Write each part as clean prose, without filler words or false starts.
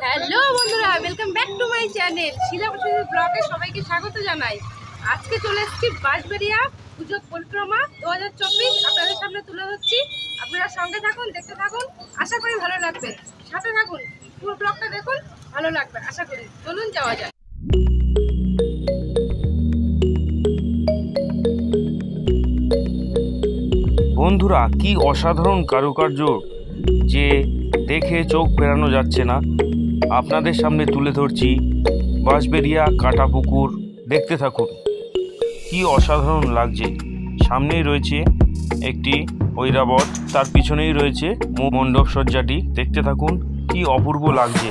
Hello বন্ধুরা, welcome back to my channel Shilabati ব্লগে সবাইকে স্বাগত জানাই। আজকে চলে এসেছি বাঁশবেড়িয়া পুজো পরিক্রমা 2024 আপনাদের সামনে তুলে ধরছি। আপনারা সঙ্গে থাকুন, দেখতে থাকুন, আশা করি ভালো লাগবে। সাথে থাকুন, পুরো ব্লগটা দেখুন, ভালো লাগবে আশা করি। চলুন যাওয়া যাক। বন্ধুরা, কি অসাধারণ কারুকার্য যে দেখে চোখ ফেরানো যাচ্ছে না। আপনাদের সামনে তুলে ধরছি বাঁশবেড়িয়া কাটাপুকুর। দেখতে থাকুন, কি অসাধারণ লাগছে। সামনেই রয়েছে একটি ঐরাবত, তার পিছনেই রয়েছে মণ্ডপ সজ্জাটি। দেখতে থাকুন, কি অপূর্ব লাগছে।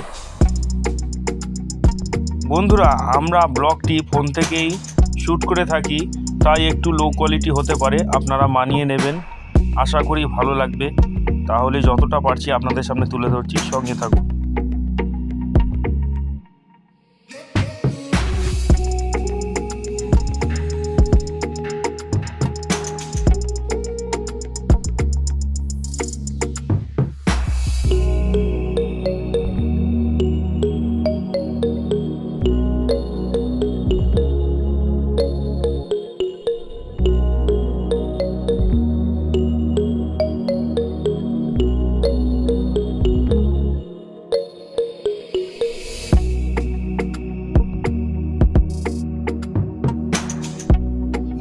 বন্ধুরা, আমরা ব্লগটি ফোন থেকেই শ্যুট করে থাকি, তাই একটু লো কোয়ালিটি হতে পারে, আপনারা মানিয়ে নেবেন। আশা করি ভালো লাগবে। তাহলে যতটা পারছি আপনাদের সামনে তুলে ধরছি, সঙ্গে থাকুন।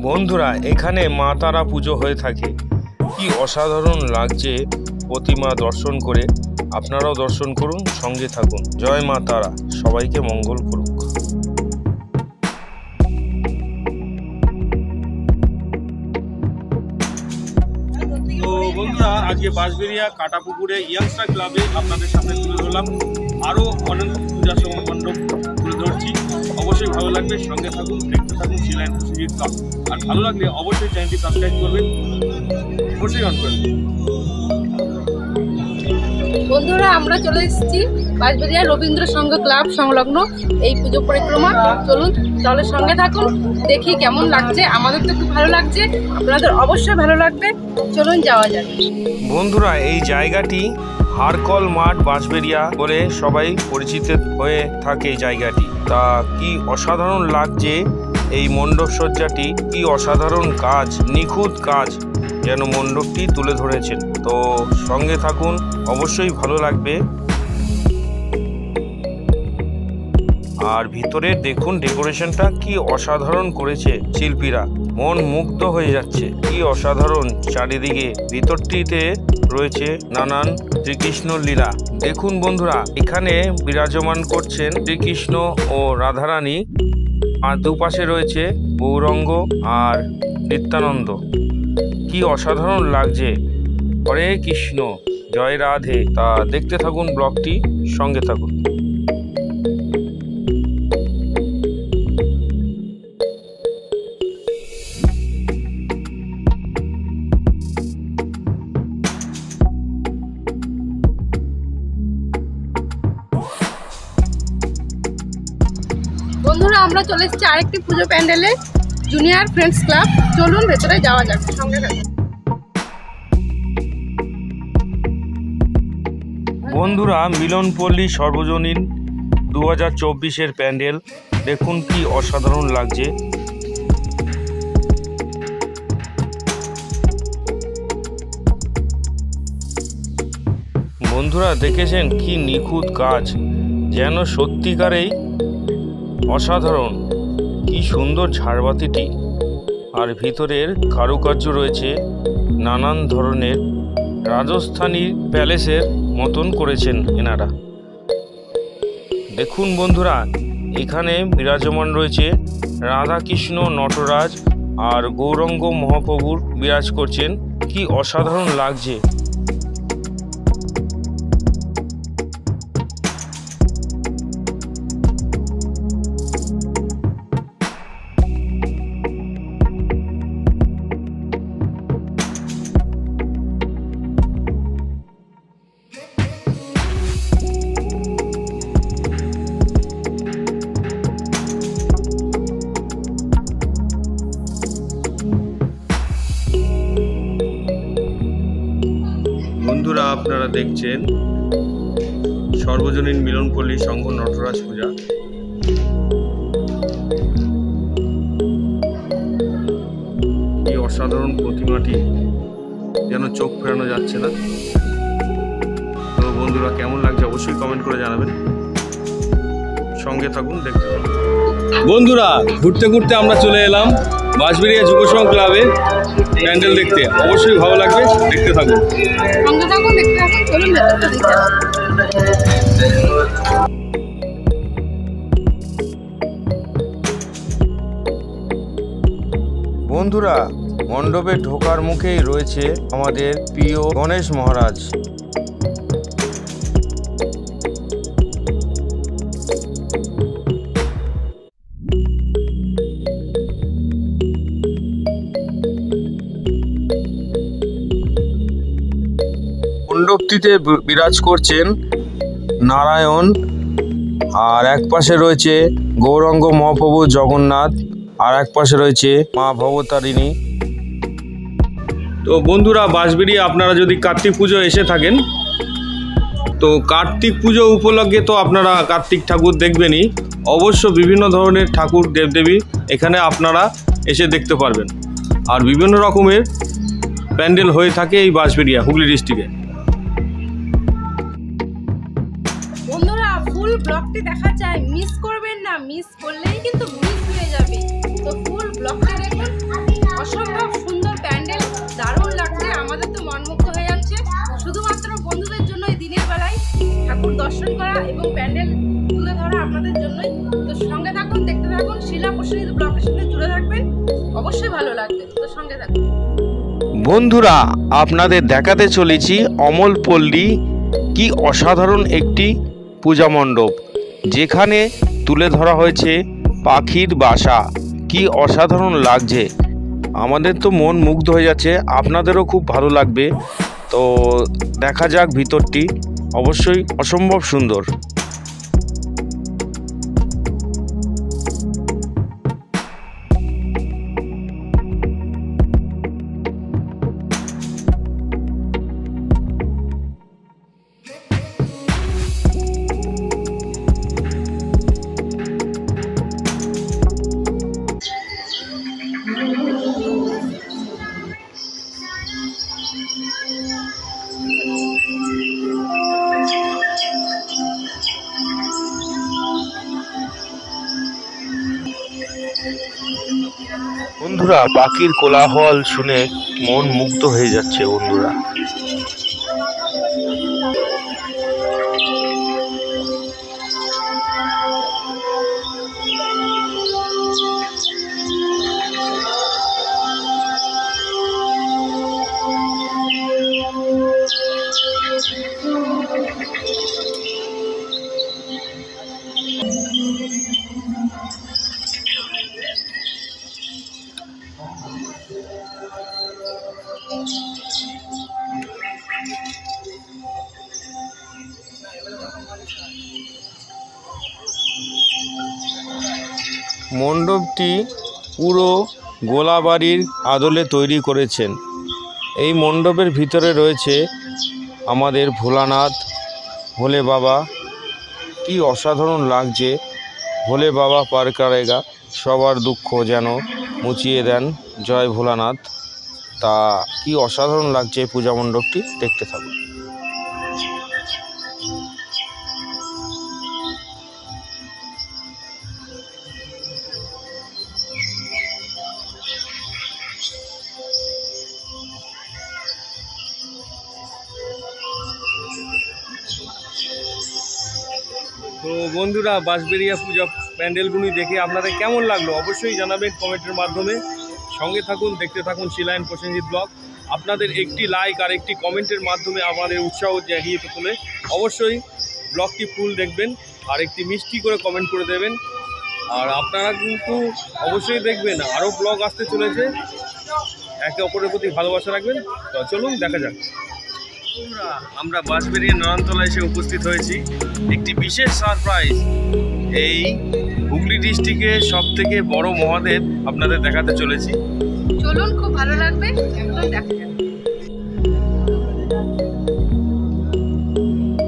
বন্ধুরা, এখানে মা তারা পুজো হয়ে থাকে। কি অসাধারণ লাগছে প্রতিমা দর্শন করে। আপনারাও দর্শন করুন, সঙ্গে থাকুন। জয় মা তারা, সবাইকে মঙ্গল করুক। তো বন্ধুরা, আজকে বাঁশবেড়িয়া কাটাপুকুরে ইয়াংস্টার ক্লাবে আপনাদের সামনে তুলে ধরলাম। আরও অনেক পূজা মণ্ডপ তুলে ধরছি। অবশ্যই ভালো লাগবে, সঙ্গে থাকুন, দেখতে থাকুন শিলা ইনফোসিটির ক্লাব। আর ভালো লাগলে অবশ্যই চ্যানেলটি সাবস্ক্রাইব করবেন, অবশ্যই অন করবেন। বন্ধুরা, আমরা চলে এসেছি বাঁশবেড়িয়া রবীন্দ্র সংঘ ক্লাব সংলগ্ন এই পুজো পরিক্রমা। চলুন তাহলে সঙ্গে থাকুন, দেখি কেমন লাগছে। আমাদের তো খুব ভালো লাগছে, আপনাদের অবশ্যই ভালো লাগবে। চলুন যাওয়া যাক। বন্ধুরা, এই জায়গাটি হারকল মাঠ বাঁশবেড়িয়া বলে সবাই পরিচিত হয়ে থাকে এই জায়গাটি। তা কি অসাধারণ লাগছে এই মণ্ডপ সজ্জাটি, কি অসাধারণ কাজ, নিখুঁত কাজ যেন মণ্ডপটি তুলে ধরেছেন। তো সঙ্গে থাকুন, অবশ্যই ভালো লাগবে। আর ভিতরে দেখুন ডেকোরেশনটা কি অসাধারণ করেছে শিল্পীরা, মন মুগ্ধ হয়ে যাচ্ছে। কি অসাধারণ চারিদিকে। ভিতরটিতে রয়েছে নানান শ্রীকৃষ্ণ লীলা। দেখুন বন্ধুরা, এখানে বিরাজমান করছেন শ্রীকৃষ্ণ ও রাধারানী, আর দুপাশে রয়েছে গৌরাঙ্গ আর নিত্যানন্দ। কি অসাধারণ লাগছে। হরে কৃষ্ণ, জয় রাধে। তা দেখতে থাকুন ব্লগটি, সঙ্গে থাকুন। বন্ধুরা, আমরা চলে এসেছি আরেকটি পুজো প্যান্ডেলে, জুনিয়র ফ্রেন্ডস ক্লাব। চলুন ভেতরে যাওয়া যাক, সঙ্গে থাকুন। বন্ধুরা, মিলনপল্লী সর্বজনীন 2024-এর প্যান্ডেল দেখুন, কি অসাধারণ লাগছে। বন্ধুরা, দেখেছেন কি নিখুঁত কাজ, যেন সত্যিকারেই অসাধারণ। কি সুন্দর ঝাড়বাতিটি, আর ভিতরের কারুকার্য রয়েছে নানান ধরনের, রাজস্থানী প্যালেসের মতন করেছেন এনারা। দেখুন বন্ধুরা, এখানে বিরাজমান রয়েছে রাধাকৃষ্ণ, নটরাজ আর গৌরাঙ্গ মহাপ্রভুর বিরাজ করছেন। কি অসাধারণ লাগছে। বন্ধুরা, আপনারা দেখছেন সর্বজনীন মিলনপল্লী সংঘ নটরাজ পূজা। এই অসাধারণ প্রতিমাটি যেন চোখ ফেরানো যাচ্ছে না। তো বন্ধুরা, কেমন লাগছে অবশ্যই কমেন্ট করে জানাবেন। সঙ্গে থাকুন, দেখতে থাকুন। বন্ধুরা, ঘুরতে ঘুরতে আমরা চলে এলাম বাঁশবেড়িয়া যুব সংঘ ক্লাবের প্যান্ডেল দেখতে। অবশ্যই ভালো লাগবে, দেখতে থাকুন। সঙ্গে থাকুন, দেখতে থাকুন। চলুন ভেতরটা দেখতে আসি। বন্ধুরা, মণ্ডপে ঢোকার মুখেই রয়েছে আমাদের প্রিয় গণেশ মহারাজ। মণ্ডপটিতে বিরাজ করছেন নারায়ণ, আর এক পাশে রয়েছে গৌরাঙ্গ মহাপ্রভু জগন্নাথ, আর এক পাশে রয়েছে মা ভবতারিণী। তো বন্ধুরা, বাঁশবেড়িয়া আপনারা যদি কার্তিক পুজো এসে থাকেন, তো কার্তিক পুজো উপলক্ষে তো আপনারা কার্তিক ঠাকুর দেখবেনই। অবশ্য বিভিন্ন ধরনের ঠাকুর দেবদেবী এখানে আপনারা এসে দেখতে পারবেন। আর বিভিন্ন রকমের প্যান্ডেল হয়ে থাকে এই বাঁশবেড়িয়া হুগলি ডিস্ট্রিক্টে। বন্ধুরা, ফুল ব্লগটি দেখা যায়, মিস করবেন না। মিস করলেই কিন্তু মিস হয়ে যাবে। তো ফুল ব্লগটা দেখুন। অসম্ভব সুন্দর প্যান্ডেল, দারুণ লাগছে। আমাদের তো মনমুগ্ধ হয়ে যাচ্ছে। শুধুমাত্র বন্ধুদের জন্য এই দিনের বেলায় ঠাকুর দর্শন করা এবং প্যান্ডেল তুলে ধরা আপনাদের জন্যই। তো সঙ্গে থাকুন, দেখতে থাকুন। শিলা প্রসেনজিৎ ব্লগের সাথে জুড়ে থাকবেন, অবশ্যই ভালো লাগবে। তো সঙ্গে থাকুন। বন্ধুরা, আপনাদের দেখাতে চলেছি অমলপল্লী। কি অসাধারণ একটি পূজা মণ্ডপ, যেখানে তুলে ধরা হয়েছে পাখির বাসা। কি অসাধারণ লাগছে, আমাদের তো মন মুগ্ধ হয়ে যাচ্ছে, আপনাদেরও খুব ভালো লাগবে। তো দেখা যাক ভিতরটি, অবশ্যই অসম্ভব সুন্দর। বন্ধুরা, পাখির কোলাহল শুনে মন মুগ্ধ হয়ে যাচ্ছে। বন্ধুরা, মণ্ডপটি পুরো গোলাবাড়ির আদলে তৈরি করেছেন। এই মণ্ডপের ভিতরে রয়েছে আমাদের ভোলানাথ, ভোলে বাবা। কি অসাধারণ লাগছে। ভোলে বাবা পার করেগা, সবার দুঃখ যেন মুছিয়ে দেন, জয় ভোলানাথ। তা কি অসাধারণ লাগছে পূজা মণ্ডপটি, দেখতে থাকুন। তো বন্ধুরা, বাঁশবেড়িয়া পূজা প্যান্ডেলগুলি দেখে আপনাদের কেমন লাগলো অবশ্যই জানাবেন কমেন্টের মাধ্যমে। সঙ্গে থাকুন, দেখতে থাকুন শিলায়ন প্রসেনজিৎ ব্লগ। আপনাদের একটি লাইক আর একটি কমেন্টের মাধ্যমে আমাদের উৎসাহ জাগিয়ে তোলে। অবশ্যই ব্লগটি ফুল দেখবেন আর একটি মিষ্টি করে কমেন্ট করে দেবেন। আর আপনারা কিন্তু অবশ্যই দেখবেন, আরও ব্লগ আসতে চলেছে। একে অপরের প্রতি ভালোবাসা রাখবেন। তো চলুন দেখা যাক। আমরা বাঁশবেড়িয়া নয়নতলা এসে উপস্থিত হয়েছি একটি বিশেষ সারপ্রাইজ। এই হুগলি ডিস্ট্রিক্টের সব থেকে বড় মহাদেব আপনাদের দেখাতে চলেছি। চলুন, খুব ভালো লাগবে, একদম দেখা যাবে।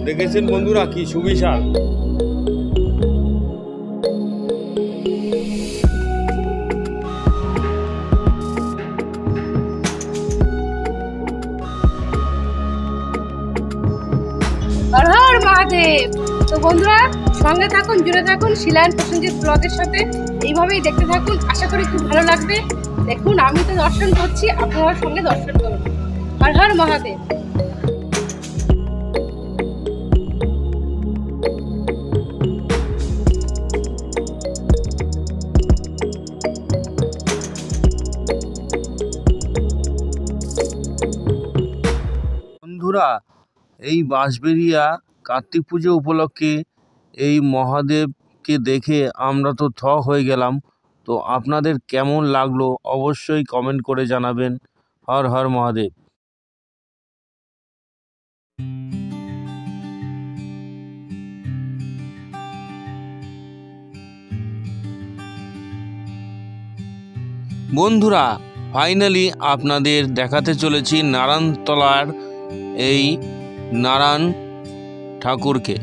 দেখেছেন বন্ধুরা কি সুবিশাল। হর হর মহাদেব। তো বন্ধুরা সঙ্গে থাকুন, জুড়ে থাকুন শিলায়ন প্রসেনজিৎ ব্লগের সাথে। এইভাবেই দেখতে থাকুন, আশা করি খুব ভালো লাগবে। দেখুন আমি তো দর্শন করছি, আপনারা সঙ্গে দর্শন করুন। হর হর মহাদেব। বন্ধুরা এই বাঁশবেড়িয়া কার্তিক পুজো উপলক্ষে এই মহাদেবকে দেখে আমরা তো থ হয়ে গেলাম। তো আপনাদের কেমন লাগলো অবশ্যই কমেন্ট করে জানাবেন। হর হর মহাদেব। বন্ধুরা ফাইনালি আপনাদের দেখাতে চলেছি নারায়ণতলার এই নারায়ণ ঠাকুরকে।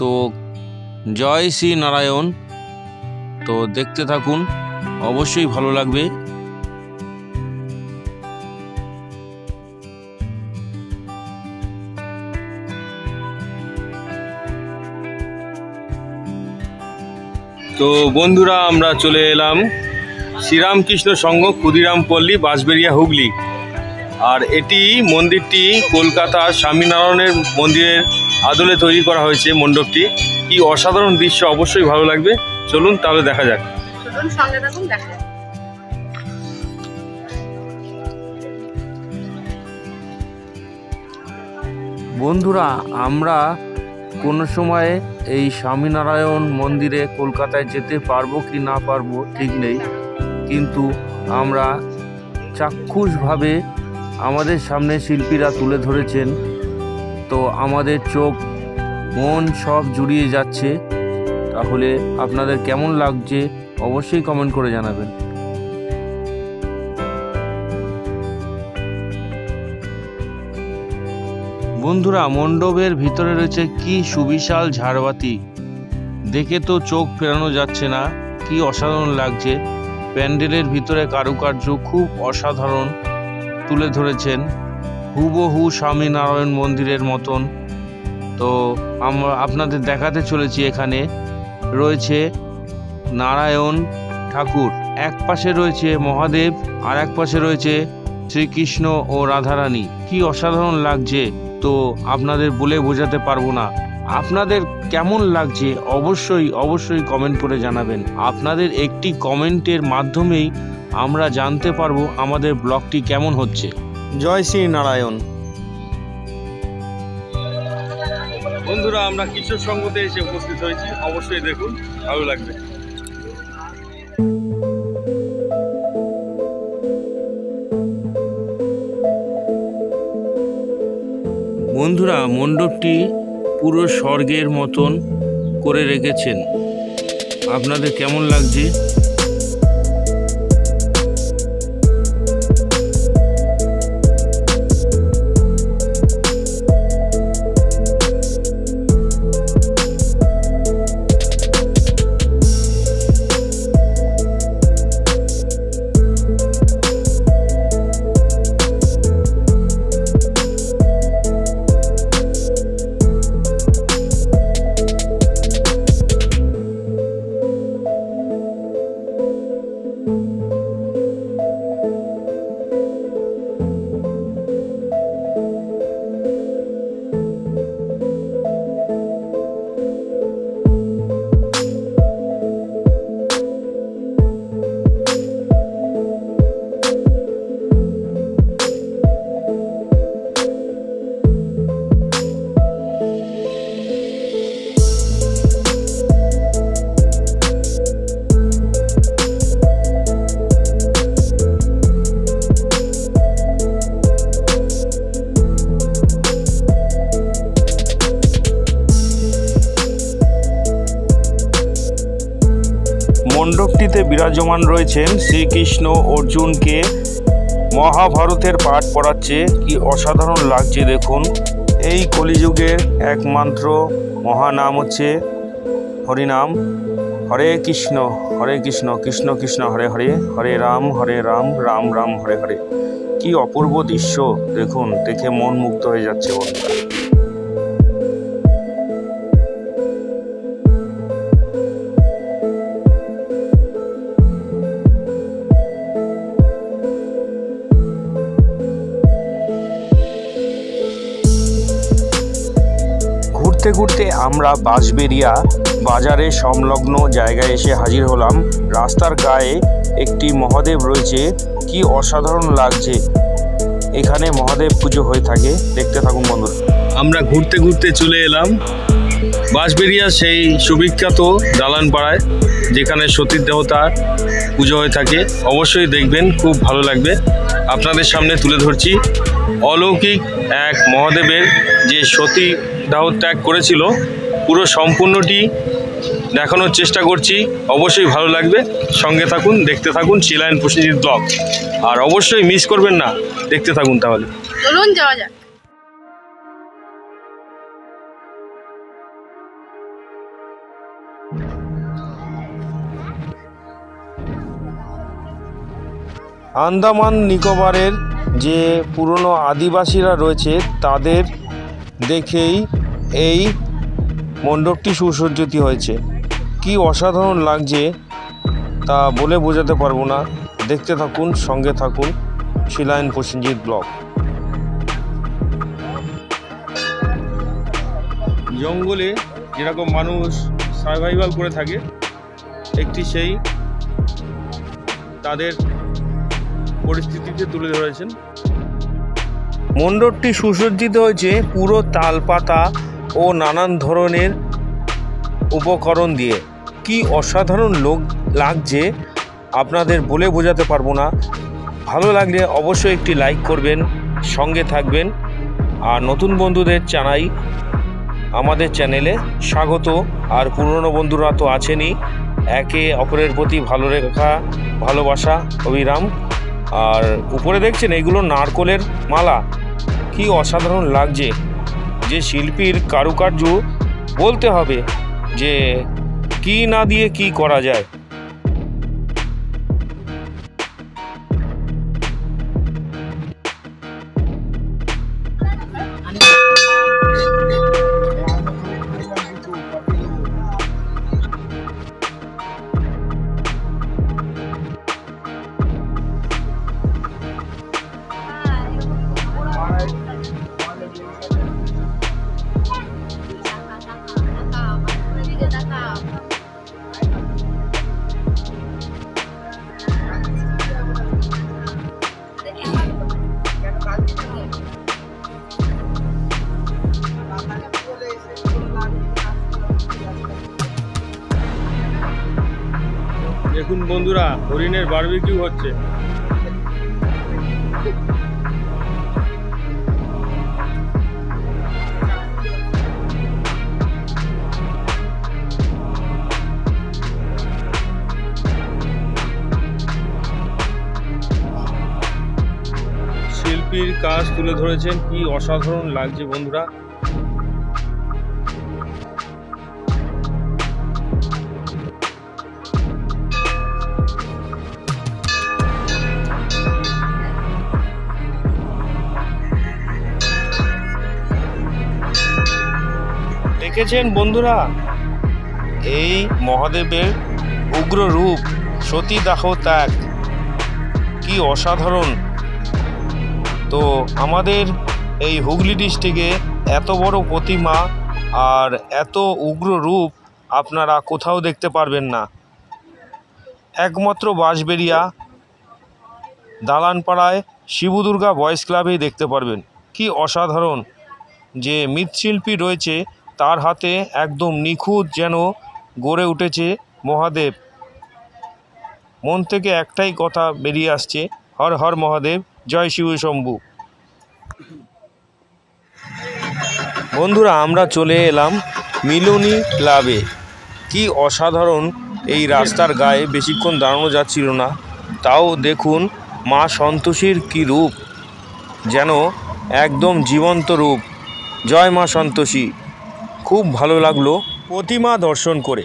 তো জয় শ্রী নারায়ণ। তো দেখতে থাকুন, অবশ্যই ভালো লাগবে। তো বন্ধুরা আমরা চলে এলাম শ্রীরামকৃষ্ণ সংঘ ক্ষুদিরাম পল্লী, বাঁশবেড়িয়া, হুগলি। আর এটি মন্দিরটি কলকাতার স্বামীনারায়ণের মন্দিরের আদলে তৈরি করা হয়েছে। মণ্ডপটি কি অসাধারণ দৃশ্য, অবশ্যই ভালো লাগবে। চলুন তাহলে দেখা যাক। চলুন সঙ্গে থাকুন, দেখা যাক। বন্ধুরা আমরা কোনো সময় এই স্বামীনারায়ণ মন্দিরে কলকাতায় যেতে পারবো কি না পারবো ঠিক নেই, কিন্তু আমরা চাক্ষুষভাবে আমাদের সামনে শিল্পীরা তুলে ধরেছেন। তো আমাদের চোখ মন সব জুড়িয়ে যাচ্ছে। তাহলে আপনাদের কেমন লাগছে অবশ্যই কমেন্ট করে জানাবেন। বন্ধুরা মণ্ডপের ভিতরে রয়েছে কি সুবিশাল ঝাড়বাতি, দেখে তো চোখ ফেরানো যাচ্ছে না। কি অসাধারণ লাগছে। প্যান্ডেলের ভিতরে কারুকার্য খুব অসাধারণ তুলে ধরেছেন, হুবহু স্বামীনারায়ণ মন্দিরের মতন। তো আমরা আপনাদের দেখাতে চলেছি এখানে রয়েছে নারায়ণ ঠাকুর, এক পাশে রয়েছে মহাদেব আর এক পাশে রয়েছে শ্রীকৃষ্ণ ও রাধারানী। কি অসাধারণ লাগছে, তো আপনাদের বলে বোঝাতে পারবো না। আপনাদের কেমন লাগছে অবশ্যই কমেন্ট করে জানাবেন। আপনাদের একটি কমেন্টের মাধ্যমেই আমরা জানতে পারবো আমাদের ব্লগটি কেমন হচ্ছে। জয় শ্রী নারায়ণ। বন্ধুরা আমরা কিশোর সংঘতে এসে উপস্থিত হয়েছি, অবশ্যই দেখুন, ভালো লাগবে। বন্ধুরা মণ্ডপটি পুরো স্বর্গের মতন করে রেখেছেন। আপনাদের কেমন লাগছে? মণ্ডপটিতে বিরাজমান রয়েছেন শ্রীকৃষ্ণ অর্জুনকে মহাভারতের পাঠ পড়াচ্ছে। কি অসাধারণ লাগছে দেখুন। এই কলিযুগের একমাত্র মহানাম হচ্ছে হরিনাম। হরে কৃষ্ণ কৃষ্ণ কৃষ্ণ হরে হরে, হরে রাম রাম রাম হরে হরে। কি অপূর্ব দৃশ্য দেখুন, দেখে মন মুগ্ধ হয়ে যাচ্ছে বন্ধুরা। ঘুরতে ঘুরতে আমরা বাঁশবেড়িয়া বাজারে সংলগ্ন জায়গায় এসে হাজির হলাম। রাস্তার গায়ে একটি মহাদেব রয়েছে, কি অসাধারণ লাগছে। এখানে মহাদেব পুজো হয়ে থাকে, দেখতে থাকুন বন্ধুরা। আমরা ঘুরতে ঘুরতে চলে এলাম বাঁশবেড়িয়া সেই সুবিখ্যাত দালান পাড়ায়, যেখানে সতীর দেবতার পুজো হয়ে থাকে। অবশ্যই দেখবেন, খুব ভালো লাগবে। আপনাদের সামনে তুলে ধরছি অলৌকিক এক মহাদেবের যে সতী দাহ ত্যাগ করেছিল, পুরো সম্পূর্ণটি দেখানোর চেষ্টা করছি। অবশ্যই ভালো লাগবে, সঙ্গে থাকুন, দেখতে থাকুন শিলায়ন প্রসেনজিৎ ব্লগ। আর অবশ্যই মিস করবেন না, দেখতে থাকুন। তাহলে চলুন যাওয়া যাক। আন্দামান নিকোবরের যে পুরনো আদিবাসীরা রয়েছে, তাদের দেখেই এই মণ্ডপটি সুসজ্জিত হয়েছে। কি অসাধারণ লাগছে তা বলে বোঝাতে পারবো না। দেখতে থাকুন, সঙ্গে থাকুন শিলায়ন প্রসেনজিৎ ব্লগ। জঙ্গলে যেরকম মানুষ সার্ভাইভাল করে থাকে, একটি সেই তাদের পরিস্থিতিতে তুলে ধরেছেন। মণ্ডপটি সুসজ্জিত হয়েছে পুরো তালপাতা ও নানান ধরনের উপকরণ দিয়ে। কি অসাধারণ লাগছে, আপনাদের বলে বোঝাতে পারবো না। ভালো লাগলে অবশ্যই একটি লাইক করবেন, সঙ্গে থাকবেন। আর নতুন বন্ধুদের জানাই আমাদের চ্যানেলে স্বাগত। আর পুরনো বন্ধুরা তো আছেনই, একে অপরের প্রতি ভালো রেখা ভালোবাসা অবিরাম। আর উপরে দেখছেন এগুলো নারকোলের মালা, কি অসাধারণ লাগছে। যে শিল্পীর কারুকার্য বলতে হবে যে কি না দিয়ে কি করা যায়। দেখুন বন্ধুরা, হরিণের বারবিকিউ হচ্ছে। শিল্পীর কাজ তুলে ধরেছেন, কি অসাধারণ লাগছে বন্ধুরা। দেখেছেন বন্ধুরা, এই মহাদেবের উগ্র রূপ, সতীদাহ ত্যাগ, কি অসাধারণ। তো আমাদের এই হুগলি ডিস্ট্রিক্টে এত বড় প্রতিমা আর এত উগ্র রূপ আপনারা কোথাও দেখতে পারবেন না। একমাত্র বাঁশবেড়িয়া দালানপাড়ায় শিবু দুর্গা বয়েজ ক্লাবেই দেখতে পারবেন। কি অসাধারণ যে মৃৎশিল্পী রয়েছে, তার হাতে একদম নিখুঁত যেন গড়ে উঠেছে মহাদেব। মন থেকে একটাই কথা বেরিয়ে আসছে, হর হর মহাদেব, জয় শিব শম্ভু। বন্ধুরা, আমরা চলে এলাম মিলনী ক্লাবে। কি অসাধারণ, এই রাস্তার গায়ে বেশিক্ষণ দাঁড়ানো যাচ্ছিল না, তাও দেখুন মা সন্তোষীর কি রূপ, যেন একদম জীবন্ত রূপ। জয় মা সন্তোষী। খুব ভালো লাগলো প্রতিমা দর্শন করে।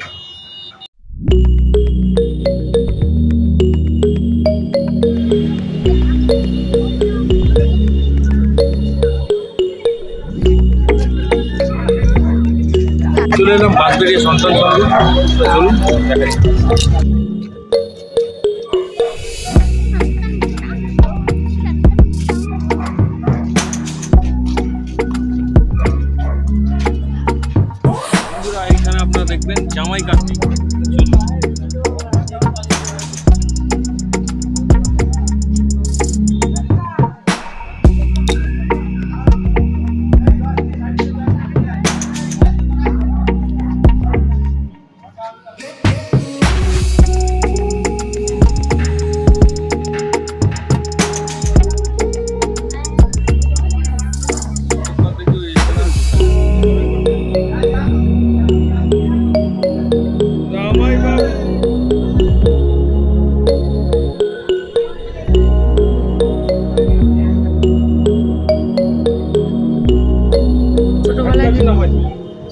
চলে এলাম বাঁশবেড়িয়া সন্তান সঙ্গে, চলুন দেখা যাক। বন্ধুরা এখানে আপনারা দেখবেন জামাই কার্তিক।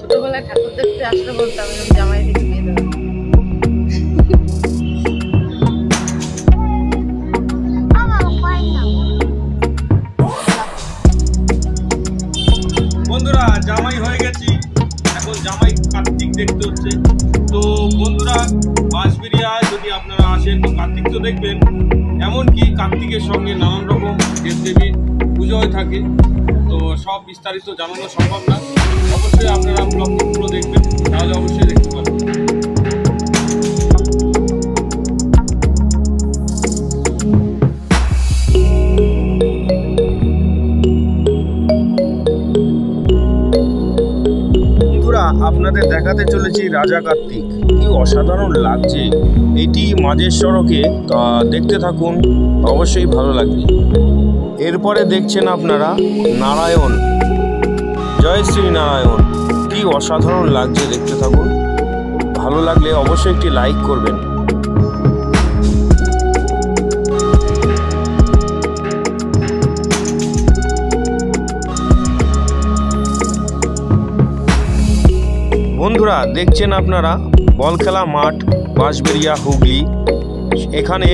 ছোটবেলায় ঠাকুর দেখতে আসলে বলতাম জামাই দেখে বিয়ে দেবো। বন্ধুরা জামাই হয়ে গেছি, এখন জামাই কার্তিক দেখতে হচ্ছে। তো বন্ধুরা বাঁশবেড়িয়ায় যদি আপনারা আসেন তো কার্তিক তো দেখবেন, এমনকি কার্তিকের সঙ্গে নানান রকম দেবদেবীর পুজো হয়ে থাকে। তো সব বিস্তারিত জানানো সম্ভব না, অবশ্যই আপনারা ব্লগটি পুরো দেখবেন, তাহলে অবশ্যই দেখতে পাবেন। বন্ধুরা আপনাদের দেখাতে চলেছি রাজা কার্তিক। কি অসাধারণ লাগছে এটি মাঝের সড়কে, তা দেখতে থাকুন, অবশ্যই ভালো লাগবে। এরপরে দেখছেন আপনারা নারায়ণ, জয় শ্রী নারায়ণ। কি অসাধারণ লাগছে, দেখতে থাকুন। ভালো লাগলে অবশ্যই একটি লাইক করবেন। বন্ধুরা দেখছেন আপনারা বল খেলা মাঠ, বাঁশবেড়িয়া হুগলি। এখানে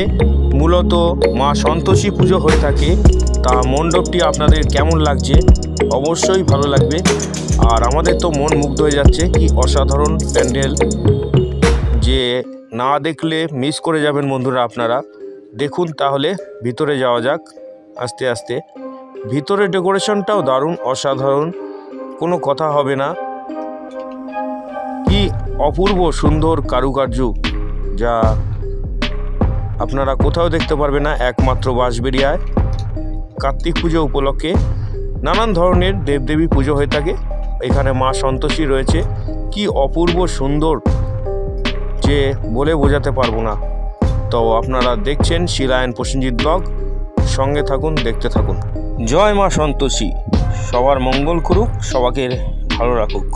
মূলত মা সন্তোষী পুজো হয়ে থাকে। তা মণ্ডপটি আপনাদের কেমন লাগছে অবশ্যই ভালো লাগবে। আর আমাদের তো মন মুগ্ধ হয়ে যাচ্ছে, কি অসাধারণ প্যান্ডেল, যে না দেখলে মিস করে যাবেন বন্ধুরা। আপনারা দেখুন, তাহলে ভিতরে যাওয়া যাক আস্তে আস্তে। ভিতরে ডেকোরেশনটাও দারুণ, অসাধারণ, কোনো কথা হবে না। কি অপূর্ব সুন্দর কারুকার্য, যা আপনারা কোথাও দেখতে পারবেন না, একমাত্র বাঁশবেড়িয়ায়। কার্তিক পুজো উপলক্ষে নানান ধরনের দেবদেবী পুজো হয়ে থাকে। এখানে মা সন্তোষী রয়েছে, কি অপূর্ব সুন্দর, যে বলে বোঝাতে পারবো না। তো আপনারা দেখছেন শিলায়ন প্রসেনজিৎ ব্লগ, সঙ্গে থাকুন, দেখতে থাকুন। জয় মা সন্তোষী, সবার মঙ্গল করুক, সবাকে ভালো রাখুক।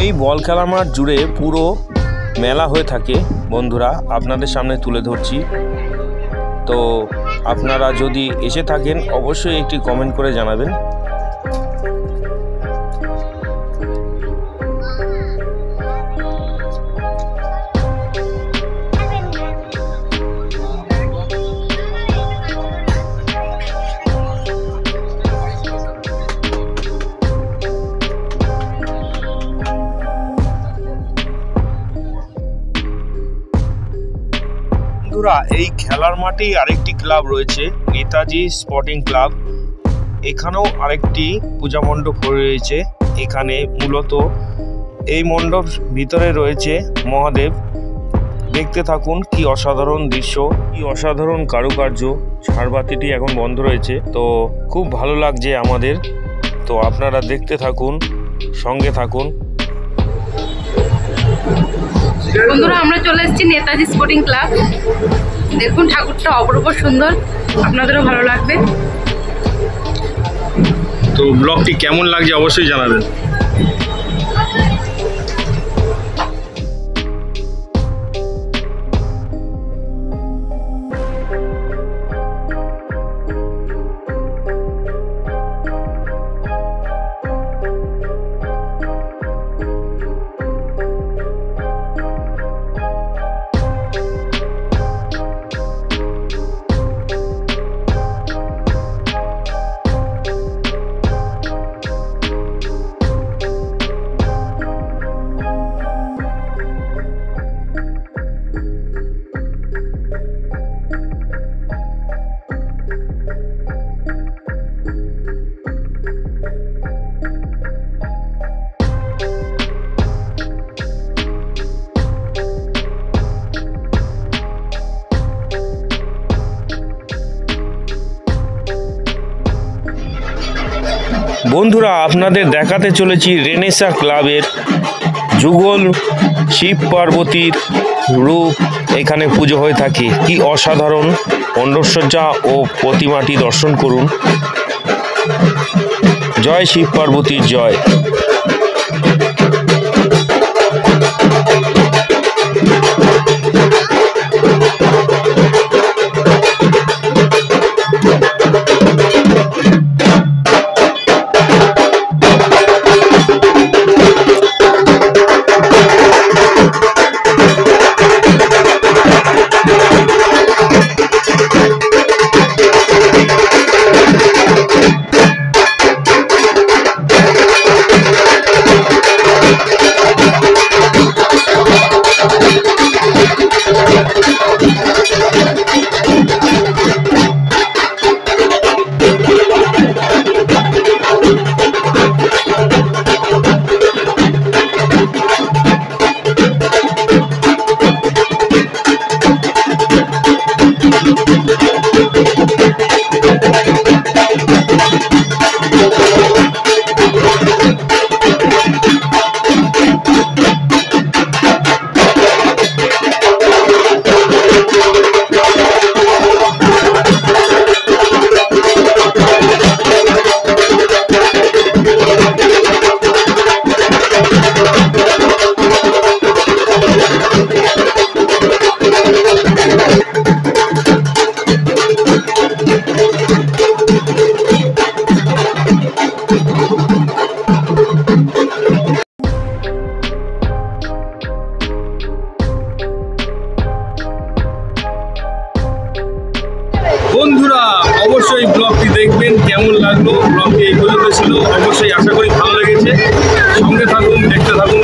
এই বল খেলা মাঠ জুড়ে পুরো মেলা হয়ে থাকে বন্ধুরা, আপনাদের সামনে তুলে ধরছি। তো আপনারা যদি এসে থাকেন অবশ্যই একটি কমেন্ট করে জানাবেন। বন্ধুরা এই খেলার মাঠেই আরেকটি ক্লাব রয়েছে, নেতাজি স্পোর্টিং ক্লাব। এখানেও আরেকটি পূজা মণ্ডপ রয়েছে। এখানে মূলত এই মণ্ডপ ভিতরে রয়েছে মহাদেব। দেখতে থাকুন, কি অসাধারণ দৃশ্য, কি অসাধারণ কারুকার্য। ঝাড়বাতিটি এখন বন্ধ রয়েছে, তো খুব ভালো লাগছে আমাদের। তো আপনারা দেখতে থাকুন, সঙ্গে থাকুন। বন্ধুরা আমরা চলে এসেছি নেতাজি স্পোর্টিং ক্লাব। দেখুন ঠাকুরটা অপূর্ব সুন্দর, আপনাদেরও ভালো লাগবে। তো তো ব্লগটি কেমন লাগছে অবশ্যই জানাবেন। বন্ধুরা, আপনাদের দেখাতে চলেছি রেনেসা ক্লাবের যুগল শিব পার্বতীর রূপ এখানে পুজো হয়ে থাকে। কি অসাধারণ মণ্ডপসজ্জা ও প্রতিমাটি দর্শন করুন। জয় শিব পার্বতীর জয়। বন্ধুরা, অবশ্যই ব্লগটি দেখবেন। কেমন লাগলো ব্লগটি এই পর্যন্ত ছিল, অবশ্যই আশা করি ভালো লেগেছে। সঙ্গে থাকুন, দেখতে থাকুন।